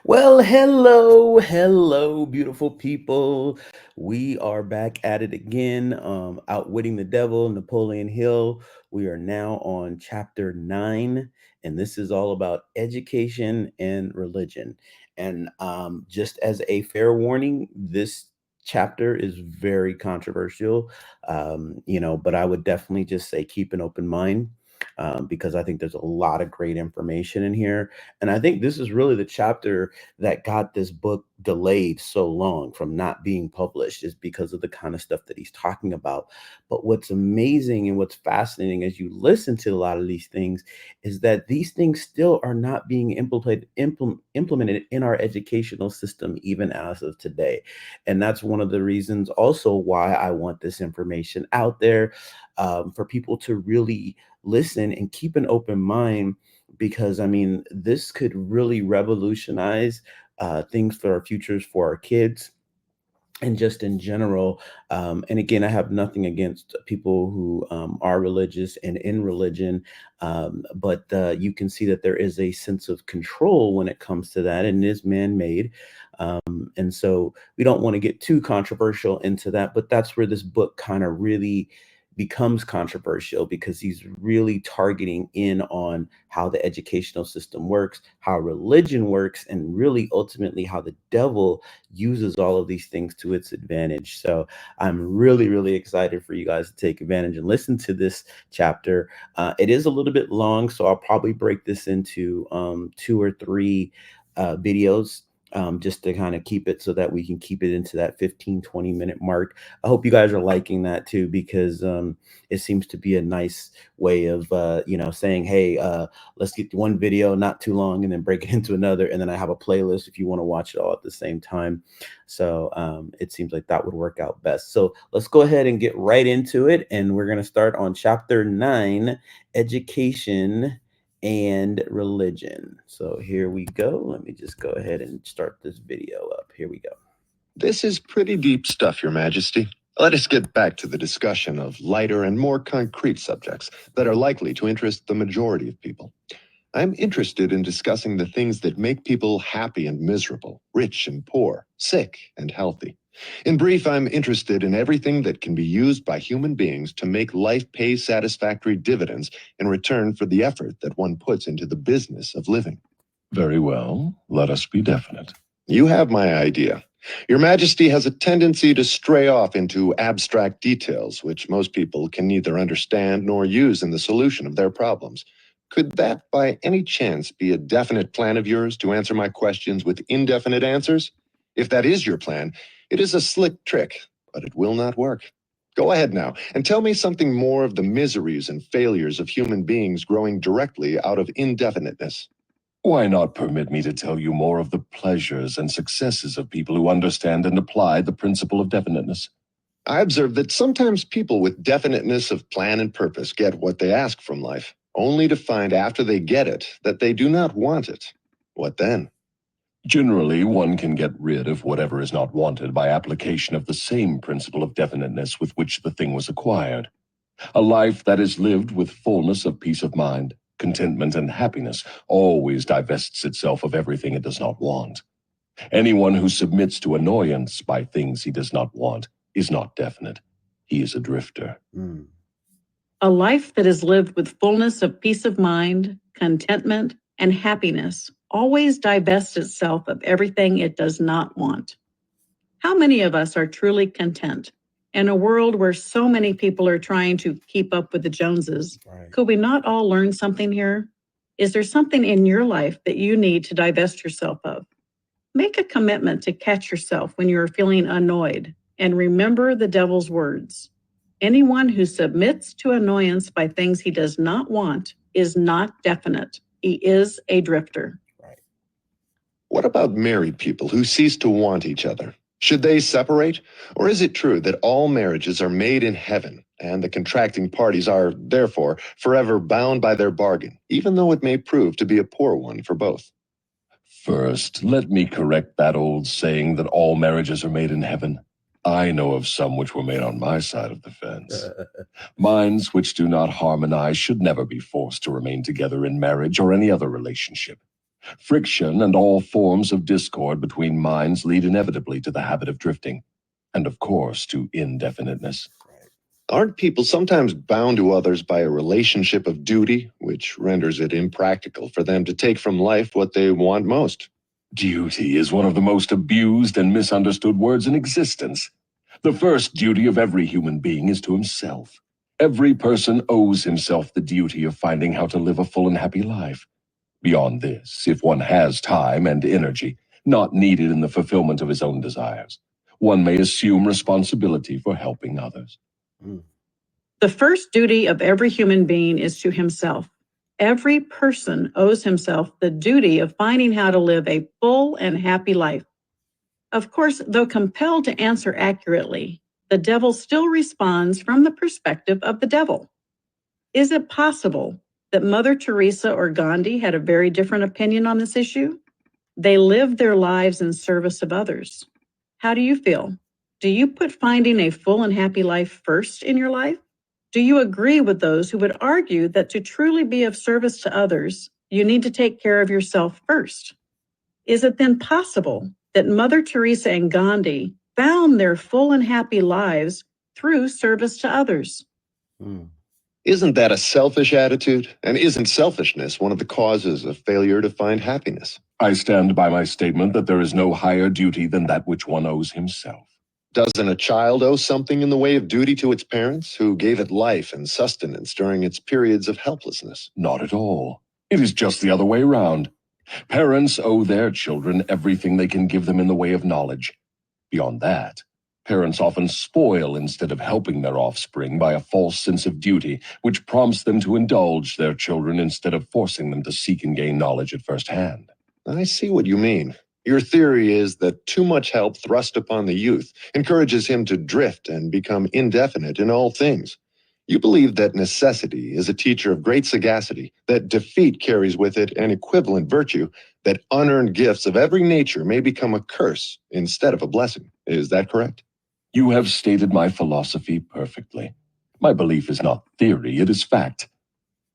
Well, hello, beautiful people. We are back at it again. Outwitting the Devil, Napoleon Hill. We are now on chapter 9, and this is all about education and religion. And just as a fair warning, this chapter is very controversial. But I would definitely just say keep an open mind. Because I think there's a lot of great information in here. And I think this is really the chapter that got this book delayed so long from not being published is because of the kind of stuff that he's talking about. But what's amazing and what's fascinating as you listen to a lot of these things is that these things still are not being implemented in our educational system even as of today. And that's one of the reasons also why I want this information out there, for people to really listen and keep an open mind, because I mean, this could really revolutionize things for our futures for our kids and just in general. And again, I have nothing against people who are religious and in religion, but you can see that there is a sense of control when it comes to that, and it is man-made. And so we don't want to get too controversial into that, but that's where this book kind of really becomes controversial, because he's really targeting in on how the educational system works, how religion works, and really ultimately how the devil uses all of these things to its advantage. So I'm really, really excited for you guys to take advantage and listen to this chapter. It is a little bit long, so I'll probably break this into two or three videos, just to kind of keep it so that we can keep it into that 15-20 minute mark. I hope you guys are liking that too, because it seems to be a nice way of saying, hey, let's get one video not too long and then break it into another, and then I have a playlist if you want to watch it all at the same time. So it seems like that would work out best. So let's go ahead and get right into it, and we're going to start on chapter 9, education and religion. So here we go. Let me just go ahead and start this video up. Here we go. This is pretty deep stuff, Your Majesty. Let us get back to the discussion of lighter and more concrete subjects that are likely to interest the majority of people. I'm interested in discussing the things that make people happy and miserable, rich and poor, sick and healthy. In brief, I'm interested in everything that can be used by human beings to make life pay satisfactory dividends in return for the effort that one puts into the business of living. Very well. Let us be definite. You have my idea. Your Majesty has a tendency to stray off into abstract details, which most people can neither understand nor use in the solution of their problems. Could that by any chance be a definite plan of yours to answer my questions with indefinite answers? If that is your plan, it is a slick trick, but it will not work. Go ahead now and tell me something more of the miseries and failures of human beings growing directly out of indefiniteness. Why not permit me to tell you more of the pleasures and successes of people who understand and apply the principle of definiteness? I observe that sometimes people with definiteness of plan and purpose get what they ask from life, only to find after they get it that they do not want it. What then? Generally, one can get rid of whatever is not wanted by application of the same principle of definiteness with which the thing was acquired. A life that is lived with fullness of peace of mind, contentment, and happiness always divests itself of everything it does not want. Anyone who submits to annoyance by things he does not want is not definite. He is a drifter. A life that is lived with fullness of peace of mind, contentment, and happiness always divests itself of everything it does not want. How many of us are truly content? In a world where so many people are trying to keep up with the Joneses, Right. could we not all learn something here? Is there something in your life that you need to divest yourself of? Make a commitment to catch yourself when you are feeling annoyed, and remember the devil's words. Anyone who submits to annoyance by things he does not want is not definite. He is a drifter. Right. What about married people who cease to want each other? Should they separate? Or is it true that all marriages are made in heaven, and the contracting parties are, therefore, forever bound by their bargain, even though it may prove to be a poor one for both? First, let me correct that old saying that all marriages are made in heaven. I know of some which were made on my side of the fence. Minds which do not harmonize should never be forced to remain together in marriage or any other relationship. Friction and all forms of discord between minds lead inevitably to the habit of drifting, and of course to indefiniteness. Aren't people sometimes bound to others by a relationship of duty, which renders it impractical for them to take from life what they want most? Duty is one of the most abused and misunderstood words in existence. The first duty of every human being is to himself. Every person owes himself the duty of finding how to live a full and happy life. Beyond this, if one has time and energy, not needed in the fulfillment of his own desires, one may assume responsibility for helping others. The first duty of every human being is to himself. Every person owes himself the duty of finding how to live a full and happy life. Of course, though compelled to answer accurately, the devil still responds from the perspective of the devil. Is it possible that Mother Teresa or Gandhi had a very different opinion on this issue? They lived their lives in service of others. How do you feel? Do you put finding a full and happy life first in your life? Do you agree with those who would argue that to truly be of service to others, you need to take care of yourself first? Is it then possible that Mother Teresa and Gandhi found their full and happy lives through service to others? Isn't that a selfish attitude? And isn't selfishness one of the causes of failure to find happiness? I stand by my statement that there is no higher duty than that which one owes himself. Doesn't a child owe something in the way of duty to its parents, who gave it life and sustenance during its periods of helplessness? Not at all. It is just the other way round. Parents owe their children everything they can give them in the way of knowledge. Beyond that, parents often spoil instead of helping their offspring by a false sense of duty, which prompts them to indulge their children instead of forcing them to seek and gain knowledge at first hand. I see what you mean. Your theory is that too much help thrust upon the youth encourages him to drift and become indefinite in all things. You believe that necessity is a teacher of great sagacity, that defeat carries with it an equivalent virtue, that unearned gifts of every nature may become a curse instead of a blessing. Is that correct? You have stated my philosophy perfectly. My belief is not theory, it is fact.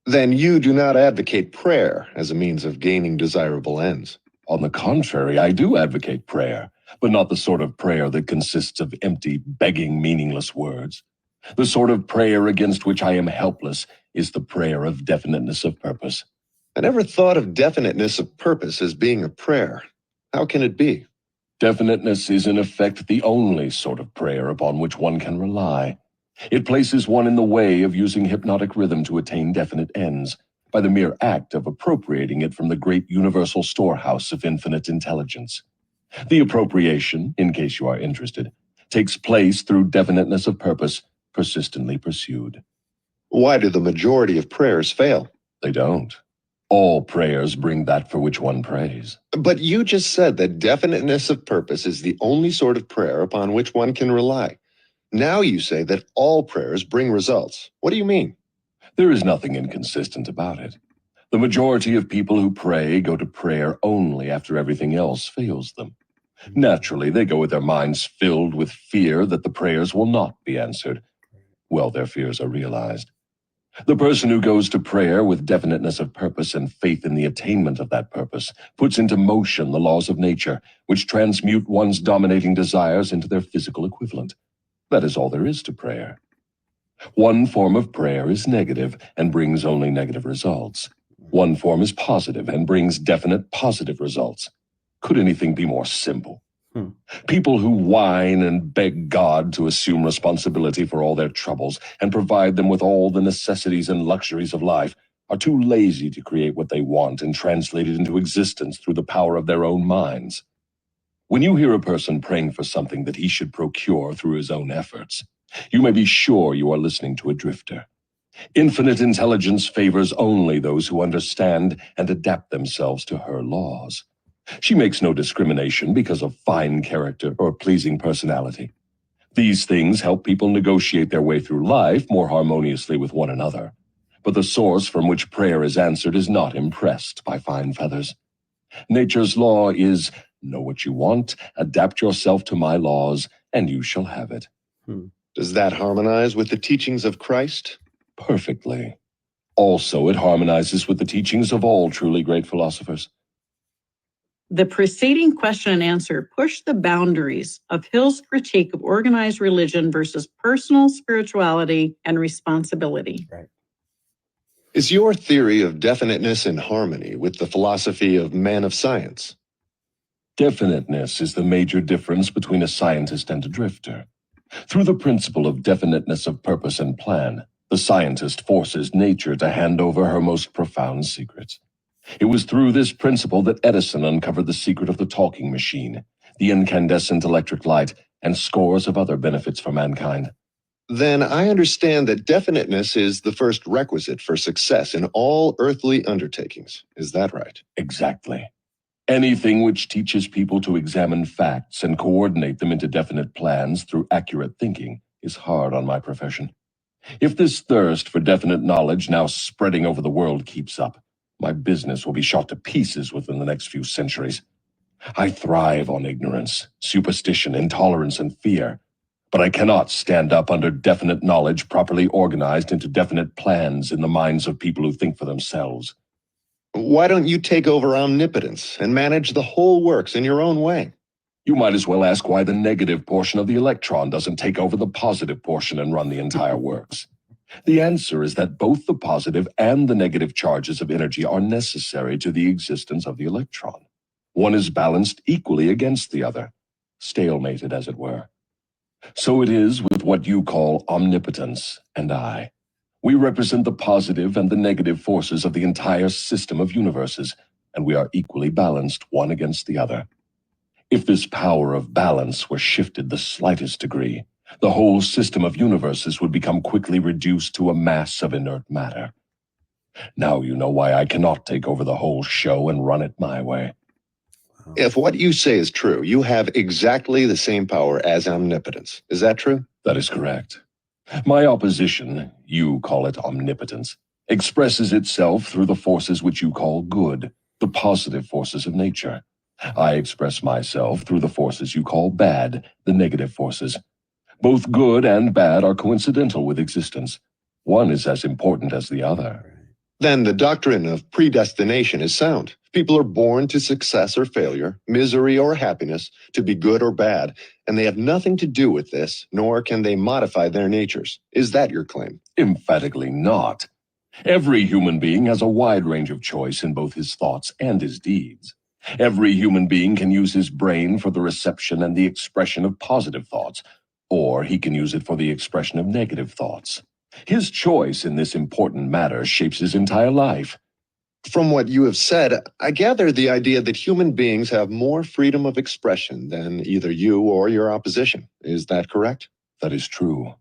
Then you do not advocate prayer as a means of gaining desirable ends. On the contrary, I do advocate prayer, but not the sort of prayer that consists of empty, begging, meaningless words. The sort of prayer against which I am helpless is the prayer of definiteness of purpose. I never thought of definiteness of purpose as being a prayer. How can it be? Definiteness is in effect the only sort of prayer upon which one can rely. It places one in the way of using hypnotic rhythm to attain definite ends, by the mere act of appropriating it from the great universal storehouse of infinite intelligence. The appropriation, in case you are interested, takes place through definiteness of purpose, persistently pursued. Why do the majority of prayers fail? They don't. All prayers bring that for which one prays. But you just said that definiteness of purpose is the only sort of prayer upon which one can rely. Now you say that all prayers bring results. What do you mean? There is nothing inconsistent about it. The majority of people who pray go to prayer only after everything else fails them. Naturally, they go with their minds filled with fear that the prayers will not be answered. Well, their fears are realized. The person who goes to prayer with definiteness of purpose and faith in the attainment of that purpose puts into motion the laws of nature, which transmute one's dominating desires into their physical equivalent. That is all there is to prayer. One form of prayer is negative and brings only negative results. One form is positive and brings definite positive results. Could anything be more simple? People who whine and beg God to assume responsibility for all their troubles and provide them with all the necessities and luxuries of life are too lazy to create what they want and translate it into existence through the power of their own minds. When you hear a person praying for something that he should procure through his own efforts, you may be sure you are listening to a drifter. Infinite intelligence favors only those who understand and adapt themselves to her laws. She makes no discrimination because of fine character or pleasing personality. These things help people negotiate their way through life more harmoniously with one another. But the source from which prayer is answered is not impressed by fine feathers. Nature's law is, know what you want, adapt yourself to my laws, and you shall have it. Does that harmonize with the teachings of Christ? Perfectly. Also, it harmonizes with the teachings of all truly great philosophers. The preceding question and answer push the boundaries of Hill's critique of organized religion versus personal spirituality and responsibility. Right. Is your theory of definiteness in harmony with the philosophy of man of science? Definiteness is the major difference between a scientist and a drifter. Through the principle of definiteness of purpose and plan, the scientist forces nature to hand over her most profound secrets. It was through this principle that Edison uncovered the secret of the talking machine, the incandescent electric light, and scores of other benefits for mankind. Then I understand that definiteness is the first requisite for success in all earthly undertakings. Is that right? Exactly. Anything which teaches people to examine facts and coordinate them into definite plans through accurate thinking is hard on my profession. If this thirst for definite knowledge now spreading over the world keeps up, my business will be shot to pieces within the next few centuries. I thrive on ignorance, superstition, intolerance, and fear, but I cannot stand up under definite knowledge properly organized into definite plans in the minds of people who think for themselves. Why don't you take over omnipotence and manage the whole works in your own way? You might as well ask why the negative portion of the electron doesn't take over the positive portion and run the entire works. The answer is that both the positive and the negative charges of energy are necessary to the existence of the electron. One is balanced equally against the other, stalemated as it were. So it is with what you call omnipotence and I. We represent the positive and the negative forces of the entire system of universes, and we are equally balanced one against the other. If this power of balance were shifted the slightest degree, the whole system of universes would become quickly reduced to a mass of inert matter. Now you know why I cannot take over the whole show and run it my way. If what you say is true, you have exactly the same power as omnipotence. Is that true? That is correct. My opposition, you call it omnipotence, expresses itself through the forces which you call good, the positive forces of nature. I express myself through the forces you call bad, the negative forces. Both good and bad are coincidental with existence. One is as important as the other. Then the doctrine of predestination is sound. People are born to success or failure, misery or happiness, to be good or bad, and they have nothing to do with this, nor can they modify their natures. Is that your claim? Emphatically not. Every human being has a wide range of choice in both his thoughts and his deeds. Every human being can use his brain for the reception and the expression of positive thoughts, or he can use it for the expression of negative thoughts. His choice in this important matter shapes his entire life. From what you have said, I gather the idea that human beings have more freedom of expression than either you or your opposition. Is that correct? That is true.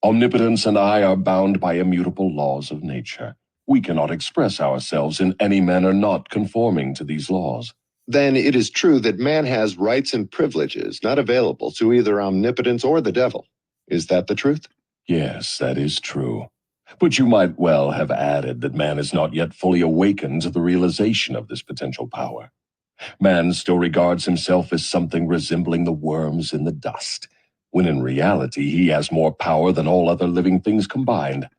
Omnipotence and I are bound by immutable laws of nature. We cannot express ourselves in any manner not conforming to these laws. Then it is true that man has rights and privileges not available to either omnipotence or the devil. Is that the truth? Yes, that is true. But you might well have added that man is not yet fully awakened to the realization of this potential power. Man still regards himself as something resembling the worms in the dust, when in reality he has more power than all other living things combined.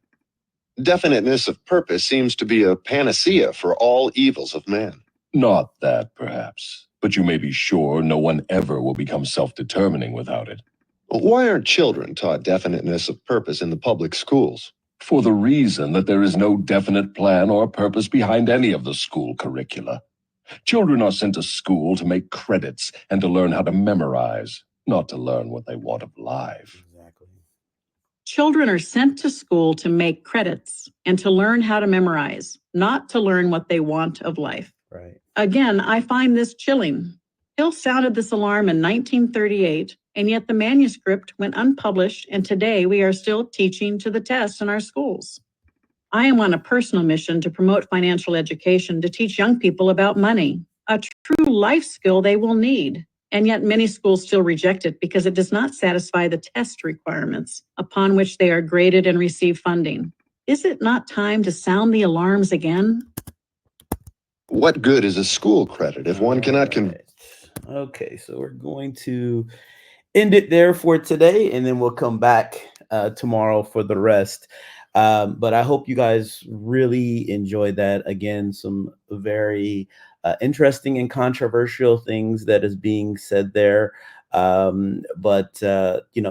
Definiteness of purpose seems to be a panacea for all evils of man. Not that, perhaps, but you may be sure no one ever will become self-determining without it. Why aren't children taught definiteness of purpose in the public schools? For the reason that there is no definite plan or purpose behind any of the school curricula. Children are sent to school to make credits and to learn how to memorize, not to learn what they want of life. Exactly. Children are sent to school to make credits and to learn how to memorize, not to learn what they want of life. Right. Again, I find this chilling. Hill sounded this alarm in 1938, and yet the manuscript went unpublished, and today we are still teaching to the test in our schools. I am on a personal mission to promote financial education to teach young people about money, a true life skill they will need. And yet many schools still reject it because it does not satisfy the test requirements upon which they are graded and receive funding. Is it not time to sound the alarms again? What good is a school credit if one cannot Okay, so we're going to end it there for today, and then we'll come back tomorrow for the rest. But I hope you guys really enjoyed that. Again, some very interesting and controversial things that is being said there. But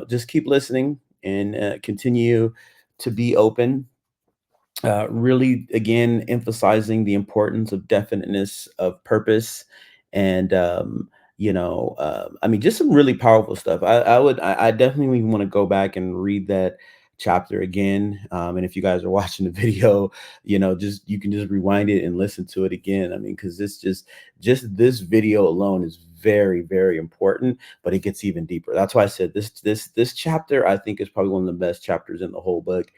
just keep listening and continue to be open, really again emphasizing the importance of definiteness of purpose. And I mean, just some really powerful stuff. I definitely want to go back and read that chapter again. And if you guys are watching the video, just you can just rewind it and listen to it again. I mean, because this just this video alone is very, very important, but it gets even deeper. That's why I said this chapter I think is probably one of the best chapters in the whole book.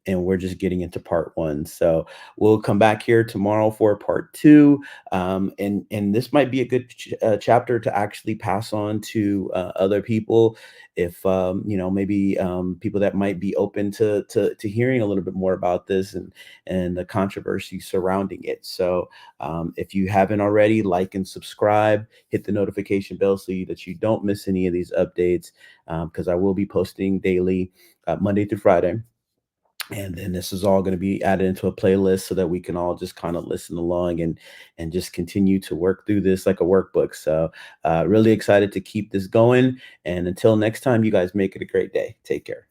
And we're just getting into part one. So we'll come back here tomorrow for part two. And this might be a good chapter to actually pass on to other people, if maybe people that might be open to hearing a little bit more about this and the controversy surrounding it. So if you haven't already, like and subscribe, hit the notification bell so that you don't miss any of these updates, because I will be posting daily, Monday through Friday. And then this is all going to be added into a playlist so that we can all just kind of listen along and just continue to work through this like a workbook. So really excited to keep this going. And until next time, you guys make it a great day. Take care.